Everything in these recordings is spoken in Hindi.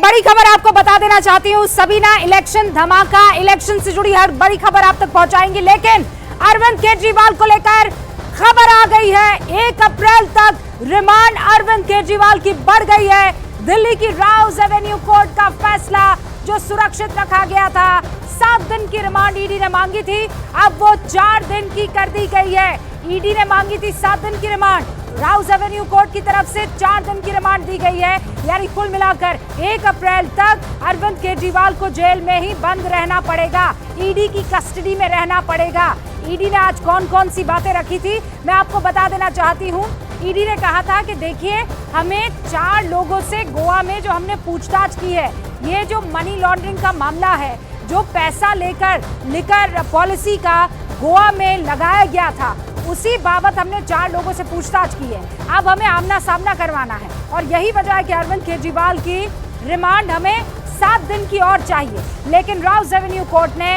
एक बड़ी खबर आपको बता देना चाहती हूँ, सबीना इलेक्शन धमाका, इलेक्शन से जुड़ी हर बड़ी खबर आप तक पहुंचाएंगे। लेकिन अरविंद केजरीवाल को लेकर खबर आ गई है। 1 अप्रैल तक रिमांड अरविंद केजरीवाल की बढ़ गई है। दिल्ली की राउज एवेन्यू कोर्ट का फैसला जो सुरक्षित रखा गया था, 7 दिन की रिमांड ईडी ने मांगी थी, अब वो 4 दिन की कर दी गई है। ईडी ने मांगी थी 7 दिन की रिमांड, राउज एवेन्यू कोर्ट की तरफ से 4 दिन की रिमांड दी गई है। यानी कुल मिलाकर 1 अप्रैल तक अरविंद केजरीवाल को जेल में ही बंद रहना पड़ेगा, ईडी की कस्टडी में रहना पड़ेगा। ईडी ने आज कौन कौन सी बातें रखी थी मैं आपको बता देना चाहती हूँ। ईडी ने कहा था कि देखिए, हमें 4 लोगों से गोवा में जो हमने पूछताछ की है, ये जो मनी लॉन्ड्रिंग का मामला है, जो पैसा लेकर लिकर पॉलिसी का गोवा में लगाया गया था, उसी बाबत हमने 4 लोगों से पूछताछ की है। अब हमें आमना सामना करवाना है और यही वजह है कि अरविंद केजरीवाल की रिमांड हमें 7 दिन की और चाहिए। लेकिन राउज एवेन्यू कोर्ट ने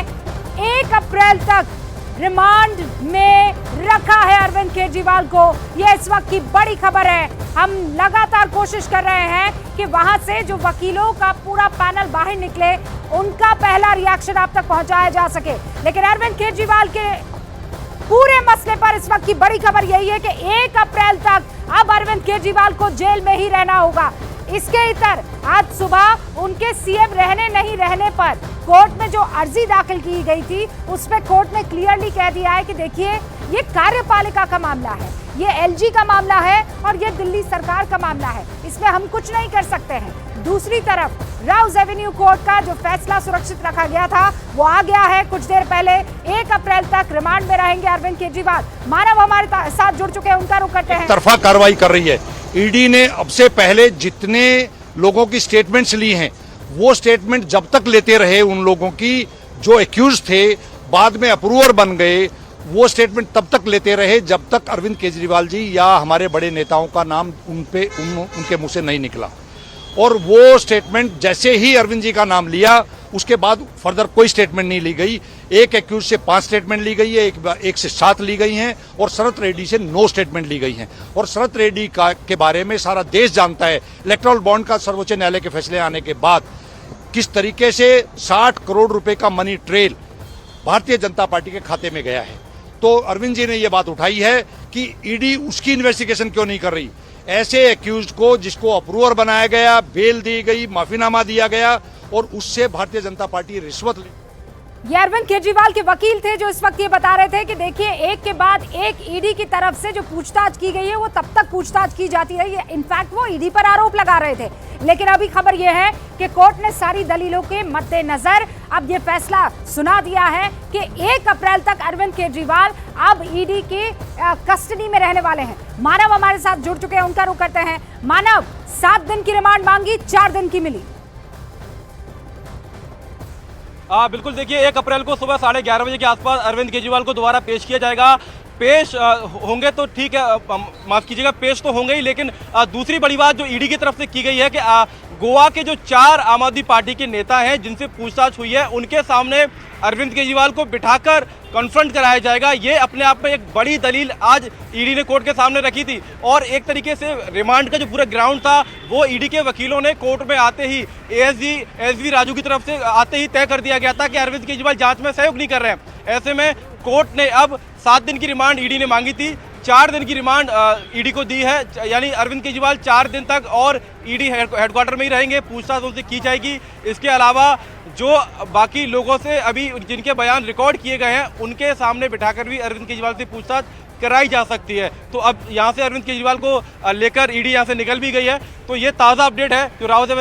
1 अप्रैल तक रिमांड में रखा है अरविंद केजरीवाल को। यह इस वक्त की बड़ी खबर है। हम लगातार कोशिश कर रहे हैं कि वहां से जो वकीलों का पूरा पैनल बाहर निकले, उनका पहला रिएक्शन आप तक पहुंचाया जा सके। लेकिन अरविंद केजरीवाल के पूरे मसले पर इस वक्त की बड़ी खबर यही है कि 1 अप्रैल तक अब अरविंद केजरीवाल को जेल में ही रहना होगा। इसके इतर आज सुबह उनके सीएम रहने नहीं रहने पर कोर्ट में जो अर्जी दाखिल की गई थी, उसमें कोर्ट ने क्लियरली कह दिया है कि देखिए, ये कार्यपालिका का मामला है, ये एलजी का मामला है और ये दिल्ली सरकार का मामला है, इसमें हम कुछ नहीं कर सकते हैं। दूसरी तरफ राउज एवेन्यू कोर्ट का जो फैसला सुरक्षित रखा गया था, वो आ गया है कुछ देर पहले। 1 अप्रैल तक रिमांड में रहेंगे अरविंद केजरीवाल। मानव हमारे साथ जुड़ चुके हैं, उनका रुख करते हैं। तरफा कार्रवाई कर रही है ईडी ने। अब से पहले जितने लोगों की स्टेटमेंट्स ली हैं, वो स्टेटमेंट जब तक लेते रहे उन लोगों की जो एक्यूज थे, बाद में अप्रूवर बन गए, वो स्टेटमेंट तब तक लेते रहे जब तक अरविंद केजरीवाल जी या हमारे बड़े नेताओं का नाम उनके मुंह से नहीं निकला। और वो स्टेटमेंट जैसे ही अरविंद जी का नाम लिया, उसके बाद फर्दर कोई स्टेटमेंट नहीं ली गई। एक एक्यूज से 5 स्टेटमेंट ली गई है, एक से 7 ली गई हैं और शरत रेड्डी से 9 स्टेटमेंट ली गई हैं। और शरत रेड्डी के बारे में सारा देश जानता है, इलेक्टोरल बॉन्ड का सर्वोच्च न्यायालय के फैसले आने के बाद किस तरीके से 60 करोड़ रुपए का money trail Bharatiya Janata party के खाते में गया है। तो अरविंद जी ने यह बात उठाई है कि ईडी उसकी इन्वेस्टिगेशन क्यों नहीं कर रही। ऐसे एक्यूज को जिसको अप्रूवर बनाया गया, बेल दी गई, माफीनामा दिया गया और उससे भारतीय जनता पार्टी रिश्वत ली। ये अरविंद केजरीवाल के वकील थे जो इस वक्त ये बता रहे थे कि देखिए, एक के बाद एक ईडी की तरफ से जो पूछताछ की गई है, वो तब तक पूछताछ की जाती रही है। इनफैक्ट वो ईडी पर आरोप लगा रहे थे। लेकिन अभी खबर ये है कि कोर्ट ने सारी दलीलों के मद्देनजर अब ये फैसला सुना दिया है कि 1 अप्रैल तक अरविंद केजरीवाल अब ईडी की कस्टडी में रहने वाले हैं। मानव हमारे साथ जुड़ चुके हैं, उनका रुख करते हैं। मानव, 7 दिन की रिमांड मांगी, 4 दिन की मिली। बिल्कुल, देखिए, 1 अप्रैल को सुबह 11:30 बजे के आसपास अरविंद केजरीवाल को दोबारा पेश किया जाएगा। पेश होंगे तो ठीक है, माफ कीजिएगा, पेश तो होंगे ही, लेकिन दूसरी बड़ी बात जो ईडी की तरफ से की गई है कि गोवा के जो 4 आम आदमी पार्टी के नेता हैं जिनसे पूछताछ हुई है, उनके सामने अरविंद केजरीवाल को बिठाकर कॉन्फ्रंट कराया जाएगा। ये अपने आप में एक बड़ी दलील आज ईडी ने कोर्ट के सामने रखी थी। और एक तरीके से रिमांड का जो पूरा ग्राउंड था, वो ईडी के वकीलों ने कोर्ट में आते ही एसवी राजू की तरफ से आते ही तय कर दिया गया था कि अरविंद केजरीवाल जांच में सहयोग नहीं कर रहे हैं। ऐसे में कोर्ट ने अब 7 दिन की रिमांड ईडी ने मांगी थी, 4 दिन की रिमांड ईडी को दी है। यानी अरविंद केजरीवाल 4 दिन तक और ईडी हेडक्वार्टर में ही रहेंगे, पूछताछ उनसे की जाएगी। इसके अलावा जो बाकी लोगों से अभी जिनके बयान रिकॉर्ड किए गए हैं, उनके सामने बिठाकर भी अरविंद केजरीवाल से पूछताछ कराई जा सकती है। तो अब यहाँ से अरविंद केजरीवाल को लेकर ईडी यहाँ से निकल भी गई है। तो ये ताज़ा अपडेट है जो राउज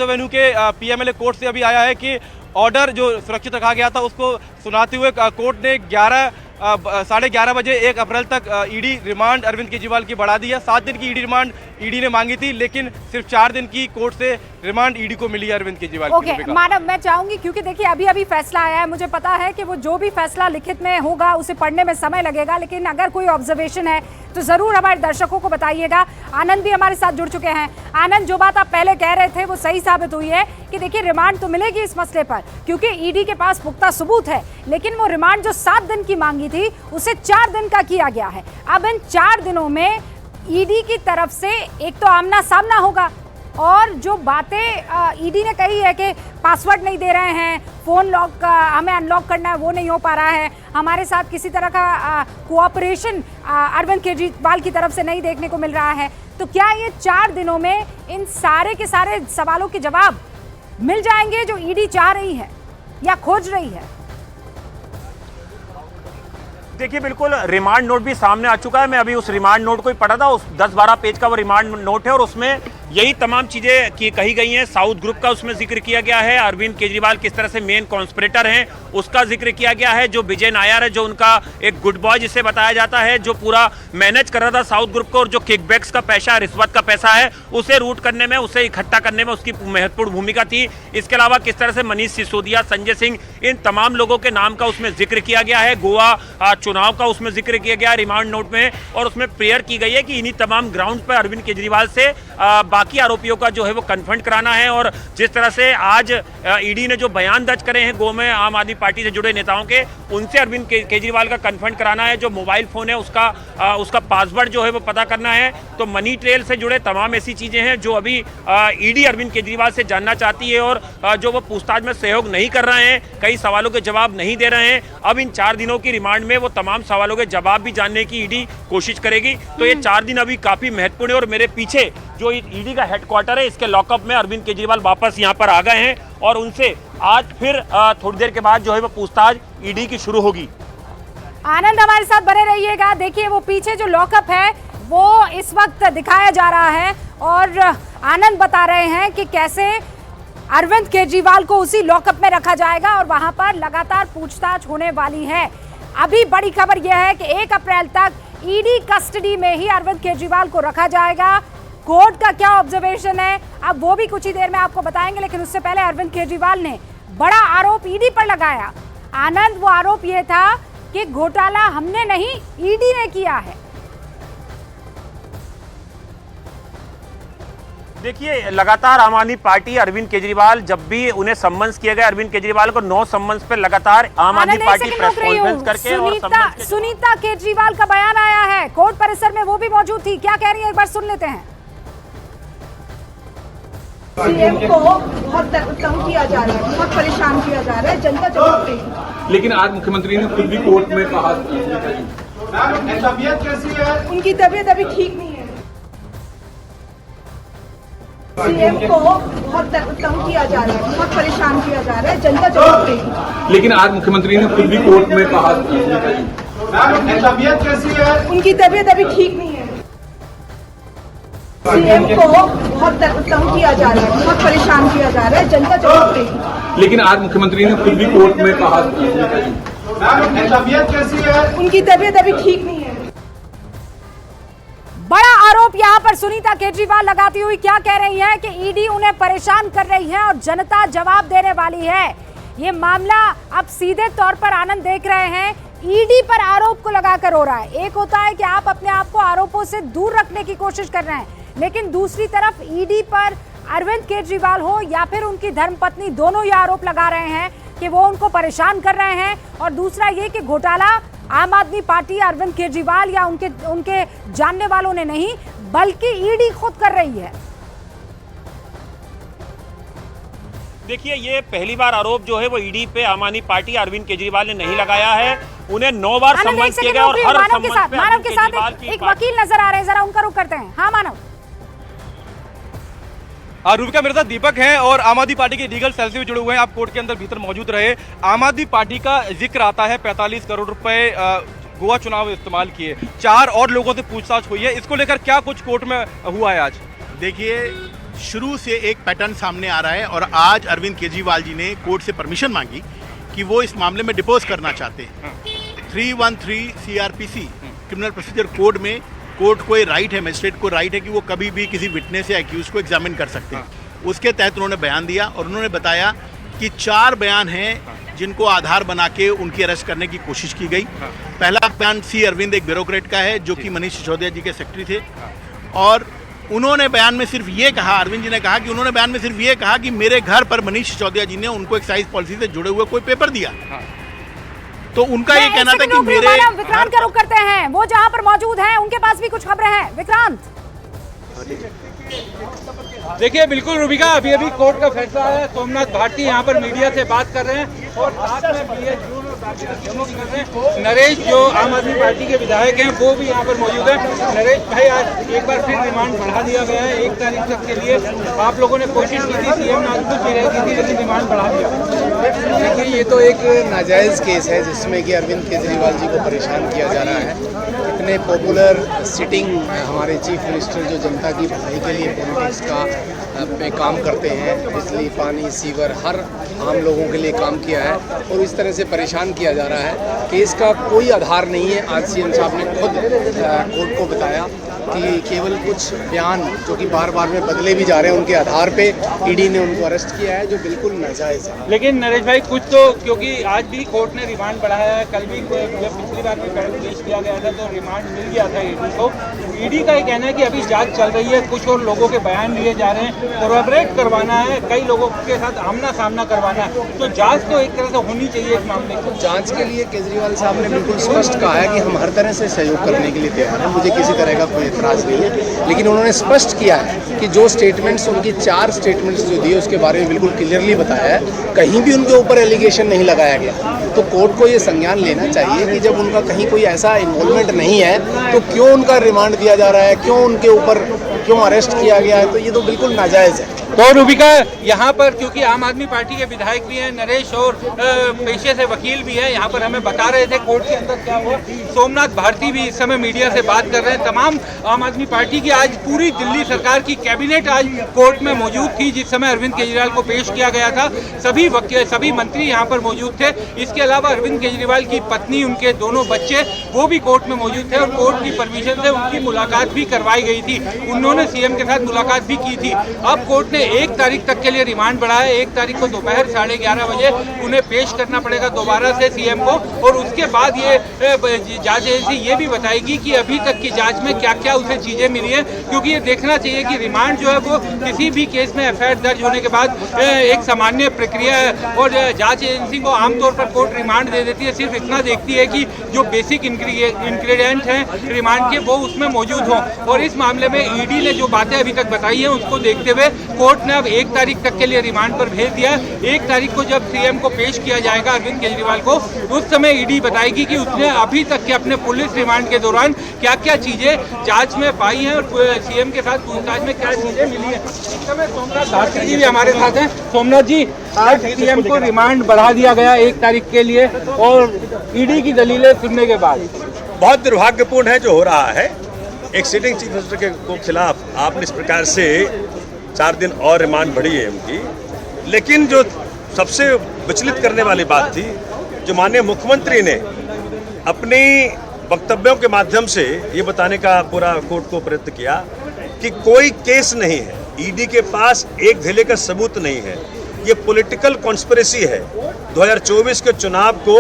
एवेन्यू के पीएमएलए कोर्ट से अभी आया है कि ऑर्डर जो सुरक्षित रखा गया था, उसको सुनाते हुए कोर्ट ने 11:30 बजे 1 अप्रैल तक ईडी रिमांड अरविंद केजरीवाल की बढ़ा दी है। 7 दिन की ईडी रिमांड ईडी ने मांगी थी, लेकिन सिर्फ 4 दिन की कोर्ट से रिमांड ईडी को मिली है अरविंद केजरीवाल। ओके, मानव, मैं चाहूंगी, क्योंकि देखिए अभी फैसला आया है, मुझे पता है कि वो जो भी फैसला लिखित में होगा उसे पढ़ने में समय लगेगा, लेकिन अगर कोई ऑब्जर्वेशन है तो जरूर हमारे दर्शकों को बताइएगा। आनंद भी हमारे साथ जुड़ चुके हैं। आनंद, जो बात आप पहले कह रहे थे वो सही साबित हुई है कि देखिए, रिमांड तो मिलेगी इस मसले पर, क्योंकि ईडी के पास पुख्ता सबूत है। लेकिन वो रिमांड जो 7 दिन की मांगी थी, उसे 4 दिन का किया गया है। अब इन 4 दिनों में ईडी की तरफ से एक तो आमना सामना होगा और जो बातें ईडी ने कही है कि पासवर्ड नहीं दे रहे हैं, फोन लॉक हमें अनलॉक करना है वो नहीं हो पा रहा है, हमारे साथ किसी तरह का कोऑपरेशन अरविंद केजरीवाल की तरफ से नहीं देखने को मिल रहा है, तो क्या ये 4 दिनों में इन सारे के सारे सवालों के जवाब मिल जाएंगे जो ईडी चाह रही है या खोज रही है? देखिए, बिल्कुल रिमांड नोट भी सामने आ चुका है। मैं अभी उस रिमांड नोट को ही पढ़ा था। उस 10-12 पेज का वो रिमांड नोट है और उसमें यही तमाम चीजें कही गई हैं। साउथ ग्रुप का उसमें जिक्र किया गया है, अरविंद केजरीवाल किस तरह से मेन कॉन्स्पिरेटर हैं उसका जिक्र किया गया है। जो विजय नायर है, जो उनका एक गुड बॉय जिसे बताया जाता है, जो पूरा मैनेज कर रहा था साउथ ग्रुप को, और जो किकबैक्स का पैसा, रिश्वत का पैसा है, उसे रूट करने में, उसे इकट्ठा करने में उसकी महत्वपूर्ण भूमिका थी। इसके अलावा किस तरह से मनीष सिसोदिया, संजय सिंह, इन तमाम लोगों के नाम का उसमें जिक्र किया गया है। गोवा चुनाव का उसमें जिक्र किया गया है रिमांड नोट में, और उसमें प्रेयर की गई है कि इन्हीं तमाम ग्राउंड पर अरविंद केजरीवाल से बाकी आरोपियों का जो है वो कन्फ्रंट कराना है। और जिस तरह से आज ईडी ने जो बयान दर्ज करे हैं गो में आम आदमी पार्टी से जुड़े नेताओं के, उनसे अरविंद केजरीवाल का कन्फ्रंट कराना है। जो मोबाइल फोन है उसका पासवर्ड जो है वो पता करना है। तो मनी ट्रेल से जुड़े तमाम ऐसी चीजें हैं जो अभी ईडी अरविंद केजरीवाल से जानना चाहती है, और जो वो पूछताछ में सहयोग नहीं कर रहे हैं, कई सवालों के जवाब नहीं दे रहे हैं। अब इन 4 दिनों की रिमांड में वो तमाम सवालों के जवाब भी जानने की ईडी कोशिश करेगी। तो ये 4 दिन अभी काफी महत्वपूर्ण है। और मेरे पीछे जो ईडी का हेडक्वार्टर है, इसके लॉकअप में अरविंद केजरीवाल वापस यहाँ पर आ गए हैं, और उनसे आज फिर थोड़ी देर के बाद जो है वो पूछताछ ईडी की शुरू होगी। आनंद हमारे साथ बने रहिएगा। देखिए, वो पीछे जो लॉकअप है वो इस वक्त दिखाया जा रहा है, और आनंद बता रहे हैं कि कैसे अरविंद केजरीवाल को उसी लॉकअप में रखा जाएगा और वहां पर लगातार पूछताछ होने वाली है। अभी बड़ी खबर यह है कि 1 अप्रैल तक ईडी कस्टडी में ही अरविंद केजरीवाल को रखा जाएगा। कोर्ट का क्या ऑब्जर्वेशन है अब वो भी कुछ ही देर में आपको बताएंगे, लेकिन उससे पहले अरविंद केजरीवाल ने बड़ा आरोप ईडी पर लगाया। आनंद, वो आरोप यह था कि घोटाला हमने नहीं, ईडी ने किया है। देखिए, लगातार आम आदमी पार्टी अरविंद केजरीवाल, जब भी उन्हें सम्मन्स किया गया अरविंद केजरीवाल को 9 सम्मन्स पर लगातार आम आदमी पार्टी प्रेस कॉन्फ्रेंस करके और सुनीता केजरीवाल का बयान आया है कोर्ट परिसर में, वो भी मौजूद थी। क्या कह रही है, एक बार सुन लेते हैं। सीएम को बहुत तंग किया जा रहा है, बहुत परेशान किया जा रहा है, जनता जवाब देगी। लेकिन आज मुख्यमंत्री ने खुद भी कोर्ट में कहा तबीयत कैसी है? उनकी तबीयत अभी ठीक नहीं है। सीएम को बहुत तंग किया जा रहा है, बहुत परेशान किया जा रहा है, जनता जवाब देगी। लेकिन आज मुख्यमंत्री ने खुद भी कोर्ट में कहा तबीयत कैसी है? उनकी तबीयत अभी ठीक नहीं है। सीएम को बहुत तंग किया जा रहा है, बहुत परेशान किया जा रहा है, जनता जवाब देगी। लेकिन आज मुख्यमंत्री ने खुद भी कोर्ट में कहा तबीयत कैसी है? उनकी तबीयत अभी ठीक नहीं है। बड़ा आरोप यहां पर सुनीता केजरीवाल लगाती हुई क्या कह रही है कि ईडी उन्हें परेशान कर रही है और जनता जवाब देने वाली है। ये मामला अब सीधे तौर पर आनंद देख रहे हैं, ईडी पर आरोप को लगाकर हो रहा है। एक होता है कि आप अपने आप को आरोपों से दूर रखने की कोशिश कर रहे हैं, लेकिन दूसरी तरफ ईडी पर अरविंद केजरीवाल हो या फिर उनकी धर्मपत्नी, दोनों ये आरोप लगा रहे हैं कि वो उनको परेशान कर रहे हैं। और दूसरा ये कि घोटाला आम आदमी पार्टी, अरविंद केजरीवाल या उनके जानने वालों ने नहीं, बल्कि ईडी खुद कर रही है। देखिए, ये पहली बार आरोप जो है वो ईडी पे आम आदमी पार्टी अरविंद केजरीवाल ने नहीं लगाया है। उन्हें 9 बार सम्मान किया गया, और हर मानव के साथ एक वकील नजर आ रहे हैं, जरा उनका रुख करते हैं। हाँ मानव। रूबिका, मेरे साथ दीपक हैं और आम आदमी पार्टी के लीगल सेल से भी जुड़े हुए हैं। आप कोर्ट के अंदर भीतर मौजूद रहे। आम आदमी पार्टी का जिक्र आता है 45 करोड़ रुपए गोवा चुनाव में इस्तेमाल किए, 4 और लोगों से पूछताछ हुई है। इसको लेकर क्या कुछ कोर्ट में हुआ है आज? देखिए, शुरू से एक पैटर्न सामने आ रहा है, और आज अरविंद केजरीवाल जी ने कोर्ट से परमिशन मांगी कि वो इस मामले में डिपोज करना चाहते हैं। 313 CRPC क्रिमिनल प्रोसीजर कोड में कोर्ट को राइट है, मजिस्ट्रेट को राइट है कि वो कभी भी किसी विटनेस या एक्यूज को एग्जामिन कर सकते हैं। उसके तहत उन्होंने बयान दिया, और उन्होंने बताया कि 4 बयान हैं जिनको आधार बना के उनकी अरेस्ट करने की कोशिश की गई। पहला बयान सी अरविंद, एक ब्यूरोक्रेट का है जो कि मनीष सिसोदिया जी के सेक्रेटरी थे, और उन्होंने बयान में सिर्फ ये कहा, अरविंद जी ने कहा कि उन्होंने बयान में सिर्फ ये कहा कि मेरे घर पर मनीष सिसोदिया जी ने उनको एक्साइज पॉलिसी से जुड़े हुए कोई पेपर दिया। तो उनका ये कहना था कि मेरे विक्रांत का रुख करते हैं, वो जहां पर मौजूद हैं उनके पास भी कुछ खबरें हैं। विक्रांत। देखिए बिल्कुल रूबिका, अभी अभी कोर्ट का फैसला है। सोमनाथ भारती यहाँ पर मीडिया से बात कर रहे हैं और साथ में BH जून और बाकी दोनों कर रहे हैं। नरेश जो आम आदमी पार्टी के विधायक हैं वो भी यहाँ पर मौजूद है। नरेश भाई, आज एक बार फिर रिमांड बढ़ा दिया गया है 1 तारीख तक के लिए। आप लोगों ने कोशिश की थी, CM ने आज कुछ नहीं रही थी, लेकिन रिमांड बढ़ा दिया। देखिए, ये तो एक नाजायज़ केस है जिसमें कि अरविंद केजरीवाल जी को परेशान किया जा रहा है। इतने पॉपुलर सिटिंग हमारे चीफ मिनिस्टर जो जनता की भलाई के लिए पॉलिटिक्स का में काम करते हैं, बिजली, पानी, सीवर, हर आम लोगों के लिए काम किया है और इस तरह से परेशान किया जा रहा है। केस का कोई आधार नहीं है। आज CM साहब ने खुद कोर्ट को बताया कि केवल कुछ बयान जो कि बार बार में बदले भी जा रहे हैं, उनके आधार पे ED ने उनको अरेस्ट किया है, जो बिल्कुल नाजायज़ है। लेकिन नरेश भाई, कुछ तो, क्योंकि आज भी कोर्ट ने रिमांड बढ़ाया है, कल भी जब पिछली बार भी पेश किया गया था तो रिमांड मिल गया था ED को। ED का ये कहना है कि अभी जांच चल रही है, कुछ और लोगों के बयान लिए जा रहे हैं, कोरैबोरेट करवाना है, कई लोगों के साथ आमना सामना करवाना है, तो जांच तो एक तरह से होनी चाहिए इस मामले को। जांच के लिए केजरीवाल साहब ने बिल्कुल स्पष्ट कहा है कि हम हर तरह से सहयोग करने के लिए तैयार हैं, मुझे किसी तरह का कोई एतराज़ नहीं है। लेकिन उन्होंने स्पष्ट किया है कि जो स्टेटमेंट्स, उनकी 4 स्टेटमेंट्स जो दिए उसके बारे में बिल्कुल क्लियरली बताया है, कहीं भी उनके ऊपर एलिगेशन नहीं लगाया गया। तो कोर्ट को ये संज्ञान लेना चाहिए कि जब उनका कहीं कोई ऐसा इन्वॉल्वमेंट नहीं है तो क्यों उनका रिमांड दिया जा रहा है, क्यों उनके ऊपर क्यों अरेस्ट किया गया है, तो ये तो बिल्कुल नाजायज़ है। तो रूबिका, यहाँ पर क्योंकि आम आदमी पार्टी के विधायक भी हैं, नरेश और पेशे से वकील भी हैं, यहाँ पर हमें बता रहे थे कोर्ट के अंदर क्या हुआ। सोमनाथ भारती भी इस समय मीडिया से बात कर रहे हैं। तमाम आम आदमी पार्टी की आज पूरी दिल्ली सरकार की कैबिनेट आज कोर्ट में मौजूद थी जिस समय अरविंद केजरीवाल को पेश किया गया था। सभी मंत्री यहाँ पर मौजूद थे। इसके अलावा अरविंद केजरीवाल की पत्नी, उनके दोनों बच्चे, वो भी कोर्ट में मौजूद थे और कोर्ट की परमिशन से उनकी मुलाकात भी करवाई गई थी। उन्होंने CM के साथ मुलाकात भी की थी। अब कोर्ट ने 1 तारीख तक के लिए रिमांड बढ़ाया। 1 तारीख को दोपहर 11:30 बजे उन्हें पेश करना पड़ेगा दोबारा से CM को, और उसके बाद ये जांच एजेंसी ये भी बताएगी कि अभी तक की जांच में क्या क्या उसे चीज़ें मिली हैं, क्योंकि ये देखना चाहिए कि रिमांड जो है वो किसी भी केस में FIR दर्ज होने के बाद एक सामान्य प्रक्रिया है और जांच एजेंसी को आमतौर पर कोर्ट रिमांड दे देती है, सिर्फ इतना देखती है कि जो बेसिक इंग्रेडिएंट हैं रिमांड के वो उसमें मौजूद हों। और इस मामले में ED ने जो बातें अभी तक बताई हैं उसको देखते हुए कोर्ट ने अब 1 तारीख तक के लिए रिमांड पर भेज दिया। 1 तारीख को जब CM को पेश किया जाएगा अरविंद केजरीवाल को, उस समय ED बताएगी कि उसने अभी तक के अपने पुलिस रिमांड के दौरान क्या क्या चीज़ें जांच में पाई हैं और CM के साथ पूछताछ में क्या चीज़ें मिली हैं। इस समय सोमनाथ भारती जी भी हमारे साथ हैं। सोमनाथ जी, आज CM को रिमांड बढ़ा दिया गया 1 तारीख के लिए और ED की दलीलें सुनने के बाद बहुत दुर्भाग्यपूर्ण है जो हो रहा है। एक सिटिंग चीफ मिनिस्टर के खिलाफ आपने इस प्रकार से 4 दिन और रिमांड बढ़ी है उनकी। लेकिन जो सबसे विचलित करने वाली बात थी, जो माननीय मुख्यमंत्री ने अपनी वक्तव्यों के माध्यम से ये बताने का पूरा कोर्ट को प्रयत्न किया कि कोई केस नहीं है, ED के पास एक धेले का सबूत नहीं है, ये पॉलिटिकल कॉन्स्पिरेसी है, 2024 के चुनाव को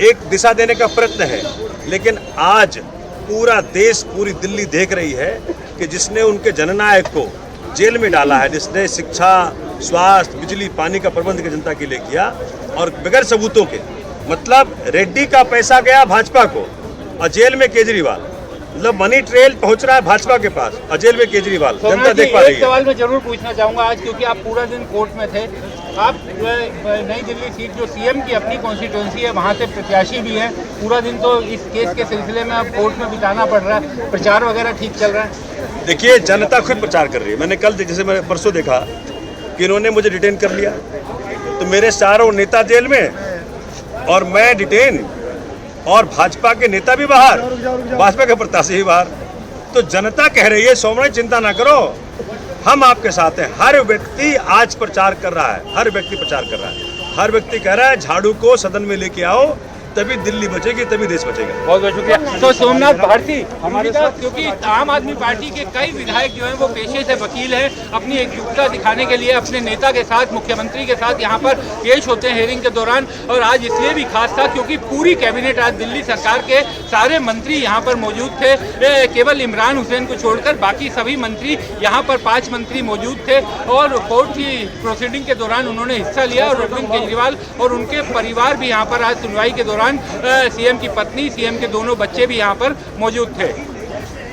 एक दिशा देने का प्रयत्न है। लेकिन आज पूरा देश, पूरी दिल्ली देख रही है कि जिसने उनके जननायक को जेल में डाला है, जिसने शिक्षा, स्वास्थ्य, बिजली, पानी का प्रबंध की जनता के लिए किया और बगैर सबूतों के, मतलब रेड्डी का पैसा गया भाजपा को और जेल में केजरीवाल, मतलब मनी ट्रेल पहुंच रहा है भाजपा के पास और जेल में केजरीवाल, जनता देख पा रही है। सवाल मैं जरूर पूछना चाहूंगा आज, क्योंकि आप पूरा दिन कोर्ट में थे, आप नई दिल्ली सीट जो CM की अपनी कॉन्स्टिट्यूंसी है वहाँ से प्रत्याशी भी हैं, पूरा दिन तो इस केस के सिलसिले में अब कोर्ट में बिताना पड़ रहा है, प्रचार वगैरह ठीक चल रहा है? देखिए, जनता खुद प्रचार कर रही है। मैंने कल, जैसे मैंने परसों देखा कि इन्होंने मुझे डिटेन कर लिया, तो मेरे 4 नेता जेल में और मैं डिटेन, और भाजपा के नेता भी बाहर, भाजपा के प्रत्याशी भी बाहर। तो जनता कह रही है सोमनाथ चिंता ना करो, हम आपके साथ हैं। हर व्यक्ति आज प्रचार कर रहा है, हर व्यक्ति प्रचार कर रहा है, हर व्यक्ति कह रहा है झाड़ू को सदन में लेके आओ, तभी दिल्ली बचेगी, तभी देश बचेगा। बहुत बहुत शुक्रिया। तो सोमनाथ भारती हमारे साथ, क्योंकि आम आदमी पार्टी के कई विधायक जो हैं वो पेशे से वकील हैं, अपनी एकजुटता दिखाने के लिए अपने नेता के साथ, मुख्यमंत्री के साथ यहाँ पर पेश होते हैं हेयरिंग के दौरान। और आज इसलिए भी खास था क्योंकि पूरी कैबिनेट, आज दिल्ली सरकार के सारे मंत्री यहाँ पर मौजूद थे, केवल इमरान हुसैन को छोड़कर बाकी सभी मंत्री यहाँ पर 5 मंत्री मौजूद थे और कोर्ट की प्रोसीडिंग के दौरान उन्होंने हिस्सा लिया। और अरविंद केजरीवाल और उनके परिवार भी यहाँ पर आज सुनवाई के दौरान, CM की पत्नी, CM के दोनों बच्चे भी यहाँ पर मौजूद थे।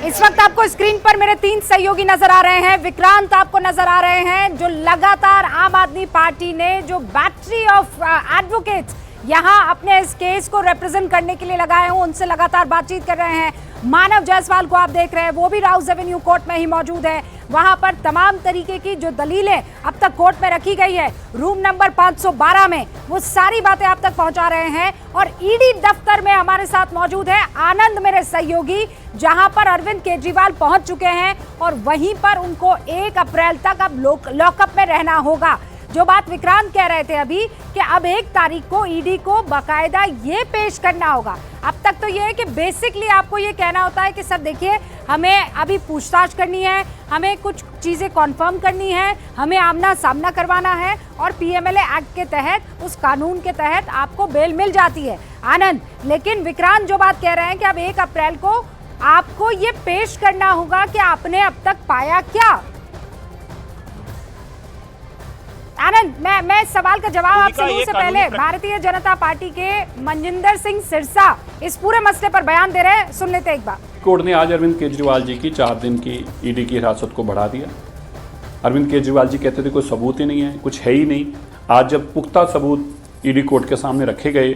इस वक्त आपको स्क्रीन पर मेरे 3 सहयोगी नजर आ रहे हैं। विक्रांत आपको नजर आ रहे हैं, जो लगातार आम आदमी पार्टी ने जो बैटरी ऑफ एडवोकेट्स यहां अपने इस केस को रिप्रेजेंट करने के लिए लगाए हैं, उनसे लगातार बातचीत कर रहे हैं। मानव जायसवाल को आप देख रहे हैं, वो भी राउज एवेन्यू कोर्ट में ही मौजूद है। वहां पर तमाम तरीके की जो दलीलें अब तक कोर्ट में रखी गई है, रूम नंबर 512 में, वो सारी बातें आप तक पहुंचा रहे हैं। और ईडी दफ्तर में हमारे साथ मौजूद है आनंद, मेरे सहयोगी, जहां पर अरविंद केजरीवाल पहुंच चुके हैं और वहीं पर उनको 1 अप्रैल तक अब लॉकअप में रहना होगा। जो बात विक्रांत कह रहे थे अभी कि अब 1 तारीख को ईडी को बाकायदा ये पेश करना होगा। अब तक तो ये है कि बेसिकली आपको ये कहना होता है कि सर देखिए, हमें अभी पूछताछ करनी है, हमें कुछ चीज़ें कॉन्फर्म करनी है, हमें आमना सामना करवाना है और पीएमएलए एक्ट के तहत, उस कानून के तहत आपको बेल मिल जाती है। आनंद, लेकिन विक्रांत जो बात कह रहे हैं कि अब 1 अप्रैल को आपको ये पेश करना होगा कि आपने अब तक पाया क्या। आनंद, मैं सवाल का जवाब आपसे लूं उससे पहले भारतीय जनता पार्टी के मनजिंदर सिंह सिरसा इस पूरे मसले पर बयान दे रहे हैं, सुन लेते एक बार। कोर्ट ने आज अरविंद केजरीवाल जी की 4 दिन की ईडी की हिरासत को बढ़ा दिया। अरविंद केजरीवाल जी कहते थे कोई सबूत ही नहीं है, कुछ है ही नहीं। आज जब पुख्ता सबूत ईडी कोर्ट के सामने रखे गए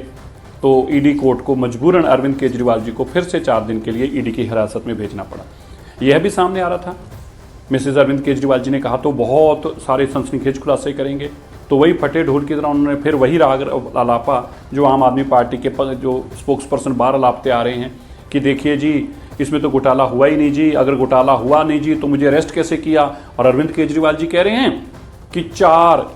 तो ईडी कोर्ट को मजबूरन अरविंद केजरीवाल जी को फिर से 4 दिन के लिए ईडी की हिरासत में भेजना पड़ा। यह भी सामने आ रहा था, मिसेज अरविंद केजरीवाल जी ने कहा तो बहुत सारे सनसनीखेज खुलासे करेंगे, तो वही फटे ढोल की तरह उन्होंने फिर वही राग अलापा जो आम आदमी पार्टी के जो स्पोक्स पर्सन बार अलापते आ रहे हैं कि देखिए जी, इसमें तो घोटाला हुआ ही नहीं जी, अगर घोटाला हुआ नहीं जी तो मुझे अरेस्ट कैसे किया। और अरविंद केजरीवाल जी कह रहे हैं कि 4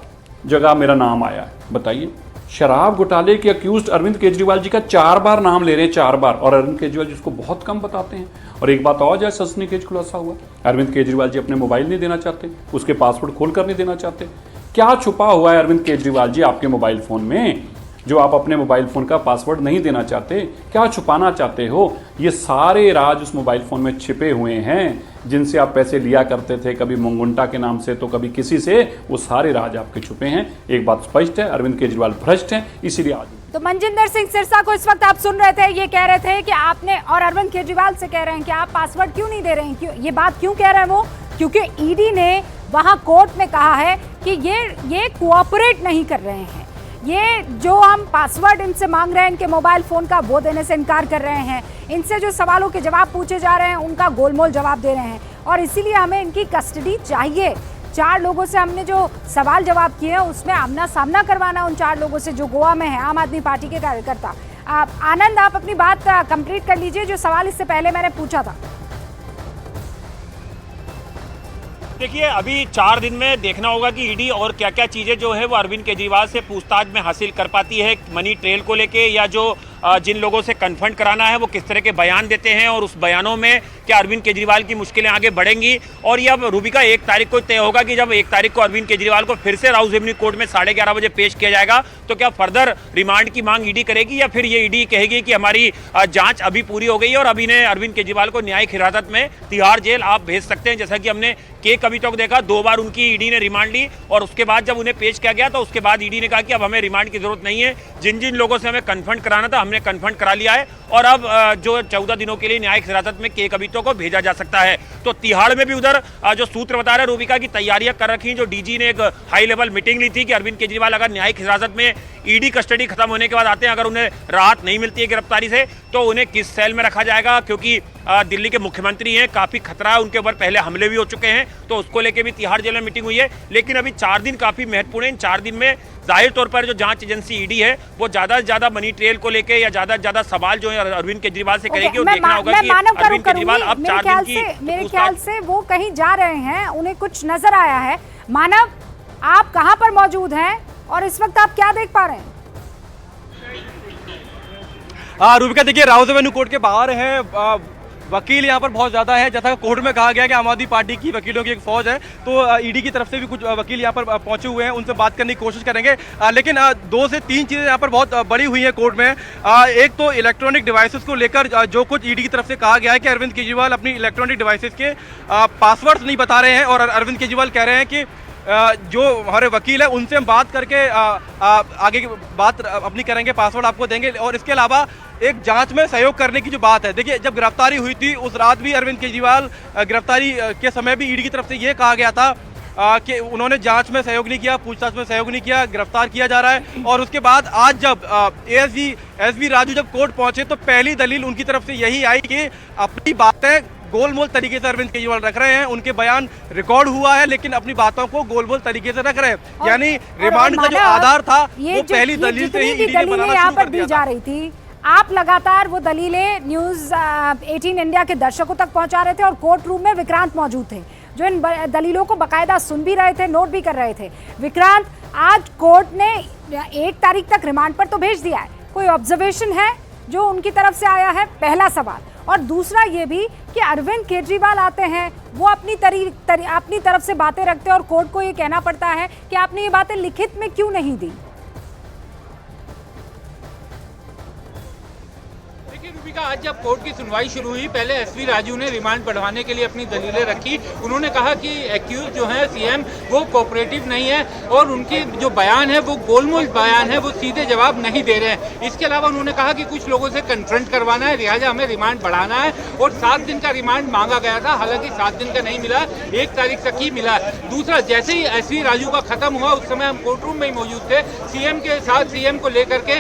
जगह मेरा नाम आया है। बताइए, शराब घोटाले के अक्यूज्ड अरविंद केजरीवाल जी का 4 बार नाम ले रहे हैं, 4 बार, और अरविंद केजरीवाल जी उसको बहुत कम बताते हैं। और एक बात और, जैसे सनसनीखेज खुलासा हुआ, अरविंद केजरीवाल जी अपने मोबाइल नहीं देना चाहते, उसके पासवर्ड खोल कर नहीं देना चाहते। क्या छुपा हुआ है अरविंद केजरीवाल जी आपके मोबाइल फोन में, जो आप अपने मोबाइल फोन का पासवर्ड नहीं देना चाहते? क्या छुपाना चाहते हो? ये सारे राज उस मोबाइल फोन में छिपे हुए हैं, जिनसे आप पैसे लिया करते थे, कभी मुंगुंटा के नाम से तो कभी किसी से, वो सारे राज आपके छुपे हैं। एक बात स्पष्ट है, अरविंद केजरीवाल भ्रष्ट हैं, इसीलिए आज। तो मनजिंदर सिंह सिरसा को इस वक्त आप सुन रहे थे, ये कह रहे थे कि आपने, और अरविंद केजरीवाल से कह रहे हैं कि आप पासवर्ड क्यों नहीं दे रहे हैं। क्यों ये बात क्यों कह रहे हैं वो? क्योंकि ईडी ने वहां कोर्ट में कहा है कि ये कोऑपरेट नहीं कर रहे हैं, ये जो हम पासवर्ड इनसे मांग रहे हैं इनके मोबाइल फोन का, वो देने से इनकार कर रहे हैं, इनसे जो सवालों के जवाब पूछे जा रहे हैं उनका गोलमोल जवाब दे रहे हैं, और इसीलिए हमें इनकी कस्टडी चाहिए। 4 लोगों से हमने जो सवाल जवाब किए हैं उसमें आमना सामना करवाना उन 4 लोगों से जो गोवा में है, आम आदमी पार्टी के कार्यकर्ता। आनंद, आप अपनी बात कंप्लीट कर लीजिए, जो सवाल इससे पहले मैंने पूछा था। देखिए, अभी 4 दिन में देखना होगा कि ईडी और क्या क्या चीज़ें जो है वो अरविंद केजरीवाल से पूछताछ में हासिल कर पाती है, मनी ट्रेल को लेके, या जो जिन लोगों से कन्फ्रंट कराना है वो किस तरह के बयान देते हैं, और उस बयानों में क्या अरविंद केजरीवाल की मुश्किलें आगे बढ़ेंगी। और ये अब रूबिका 1 तारीख को तय होगा कि जब 1 तारीख को अरविंद केजरीवाल को फिर से राउज एवेन्यू कोर्ट में 11:30 बजे पेश किया जाएगा, तो क्या फर्दर रिमांड की मांग ईडी करेगी, या फिर ये ईडी कहेगी कि हमारी जांच अभी पूरी हो गई है और अभी ने अरविंद केजरीवाल को न्यायिक हिरासत में तिहाड़ जेल आप भेज सकते हैं। जैसा कि हमने के कविता को देखा, 2 बार उनकी ईडी ने रिमांड ली, और उसके बाद जब उन्हें पेश किया गया तो उसके बाद ईडी ने कहा कि अब हमें रिमांड की जरूरत नहीं है, जिन जिन लोगों से हमें कन्फ्रंट कराना था हमने कन्फ्रंट करा लिया है, और अब जो 14 दिनों के लिए न्यायिक हिरासत में के कविता को भेजा जा सकता है। तो तिहाड़ में भी उधर जो सूत्र बता रहे रूबिका की तैयारियां कर रखी, जो डीजी ने एक हाई लेवल मीटिंग ली थी कि अरविंद केजरीवाल अगर न्यायिक हिरासत में ईडी कस्टडी खत्म होने के बाद आते हैं, अगर उन्हें राहत नहीं मिलती है गिरफ्तारी से, तो उन्हें किस सेल में रखा जाएगा, क्योंकि दिल्ली के मुख्यमंत्री हैं, काफी खतरा है, उनके ऊपर पहले हमले भी हो चुके हैं, तो उसको लेके भी तिहाड़ जेल में मीटिंग हुई है। लेकिन अभी 4 दिन काफी महत्वपूर्ण है। इन 4 दिन में जाहिर तौर पर जो जांच एजेंसी ईडी है वो ज्यादा से ज्यादा मनी ट्रेल को लेके या ज्यादा से ज्यादा सवाल जो है अरविंद केजरीवाल से करेगी, और देखना होगा कि अरविंद केजरीवाल अब 4 दिन की, मेरे ख्याल से वो कहीं जा रहे हैं, उन्हें कुछ नजर आया है। मानव, आप कहां पर मौजूद हैं और इस वक्त आप क्या देख पा रहे हैं? रूबिका, देखिए राउज एवेन्यू कोर्ट के बाहर है, वकील यहाँ पर बहुत ज़्यादा है। जैसा कोर्ट में कहा गया कि आम आदमी पार्टी की वकीलों की एक फौज है, तो ईडी की तरफ से भी कुछ वकील यहाँ पर पहुँचे हुए हैं, उनसे बात करने की कोशिश करेंगे। लेकिन 2 से 3 चीज़ें यहाँ पर बहुत बड़ी हुई हैं कोर्ट में। एक तो इलेक्ट्रॉनिक डिवाइसेस को लेकर जो कुछ ईडी की तरफ से कहा गया है कि अरविंद केजरीवाल अपनी इलेक्ट्रॉनिक डिवाइसेस के पासवर्ड्स नहीं बता रहे हैं, और अरविंद केजरीवाल कह रहे हैं कि जो हमारे वकील है उनसे हम बात करके आगे की बात अपनी करेंगे, पासवर्ड आपको देंगे। और इसके अलावा एक जांच में सहयोग करने की जो बात है, देखिए जब गिरफ्तारी हुई थी उस रात भी अरविंद केजरीवाल गिरफ्तारी के समय भी ईडी की तरफ से ये कहा गया था कि उन्होंने जांच में सहयोग नहीं किया, पूछताछ में सहयोग नहीं किया, गिरफ्तार किया जा रहा है। और उसके बाद आज जब एसवी राजू जब कोर्ट पहुंचे तो पहली दलील उनकी तरफ से यही आई कि अपनी बातें गोलमोल तरीके से अरविंद केजरीवाल रख रहे हैं, उनके बयान रिकॉर्ड हुआ है लेकिन अपनी बातों को गोलमोल तरीके से रख रहे हैं। यानी रिमांड का जो आधार था वो पहली दलील से ही ईडी ने बनाना शुरू कर दिया जा रही थी। आप लगातार वो दलीलें न्यूज़ 18 इंडिया के दर्शकों तक पहुंचा रहे थे और कोर्ट रूम में विक्रांत मौजूद थे जो इन दलीलों को बाकायदा सुन भी रहे थे, नोट भी कर रहे थे। विक्रांत, आज कोर्ट ने 1 तारीख तक रिमांड पर तो भेज दिया है, कोई ऑब्जर्वेशन है जो उनकी तरफ से आया है? पहला सवाल। और दूसरा ये भी कि अरविंद केजरीवाल आते हैं, वो अपनी तरफ से बातें रखते हैं और कोर्ट को ये कहना पड़ता है कि आपने ये बातें लिखित में क्यों नहीं दी? रूबिका, आज जब कोर्ट की सुनवाई शुरू हुई, पहले एसवी राजू ने रिमांड बढ़वाने के लिए अपनी दलीलें रखी। उन्होंने कहा कि एक्यूज जो है सीएम वो कोऑपरेटिव नहीं है और उनके जो बयान है वो गोलमोल बयान है, वो सीधे जवाब नहीं दे रहे हैं। इसके अलावा उन्होंने कहा कि कुछ लोगों से कन्फ्रंट करवाना है, लिहाजा हमें रिमांड बढ़ाना है और 7 दिन का रिमांड मांगा गया था, हालांकि 7 दिन का नहीं मिला, 1 तारीख तक ही मिला। दूसरा, जैसे ही एसवी राजू का खत्म हुआ उस समय हम कोर्ट रूम में ही मौजूद थे, सीएम के साथ सीएम को लेकर के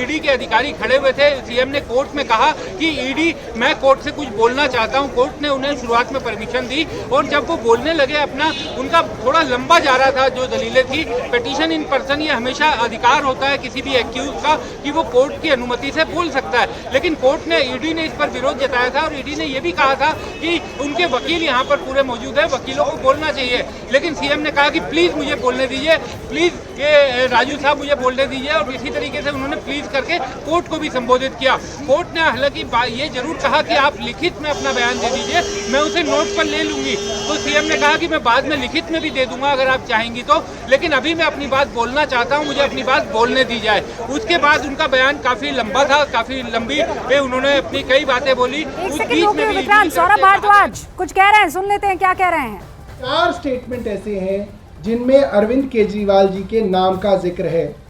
ईडी के अधिकारी खड़े हुए थे। सीएम ने कोर्ट में कहा कि ईडी, मैं कोर्ट से कुछ बोलना चाहता हूं। कोर्ट ने उन्हें शुरुआत में परमिशन दी और जब वो बोलने लगे अपना, उनका थोड़ा लंबा जा रहा था जो दलीलें थी। पिटीशन इन पर्सन, ये हमेशा अधिकार होता है किसी भी एक्यूज का कि वो कोर्ट की अनुमति से बोल सकता है, लेकिन कोर्ट ने, ईडी ने इस पर विरोध जताया था और ईडी ने ये भी कहा था कि उनके वकील यहाँ पर पूरे मौजूद है, वकीलों को बोलना चाहिए। लेकिन सीएम ने कहा कि प्लीज मुझे बोलने दीजिए, प्लीज ये राजू साहब मुझे बोलने दीजिए, और इसी तरीके से उन्होंने प्लीज करके कोर्ट को भी संबोधित किया। कोर्ट ने हालांकि ये जरूर कहा कि आप लिखित में अपना बयान दे दीजिए, मैं उसे नोट पर ले लूंगी। तो सीएम ने कहा कि मैं बाद में लिखित में भी दे दूंगा अगर आप चाहेंगी तो, लेकिन अभी मैं अपनी बात बोलना चाहता हूं, मुझे अपनी बात बोलने दी जाए। उसके बाद उनका बयान काफी लंबा था, काफी लंबी उन्होंने अपनी कई बातें बोली। सौरभ भारद्वाज कुछ कह रहे हैं, सुन लेते हैं क्या कह रहे हैं। 4 स्टेटमेंट ऐसे हैं जिनमें अरविंद केजरीवाल जी के नाम का जिक्र है।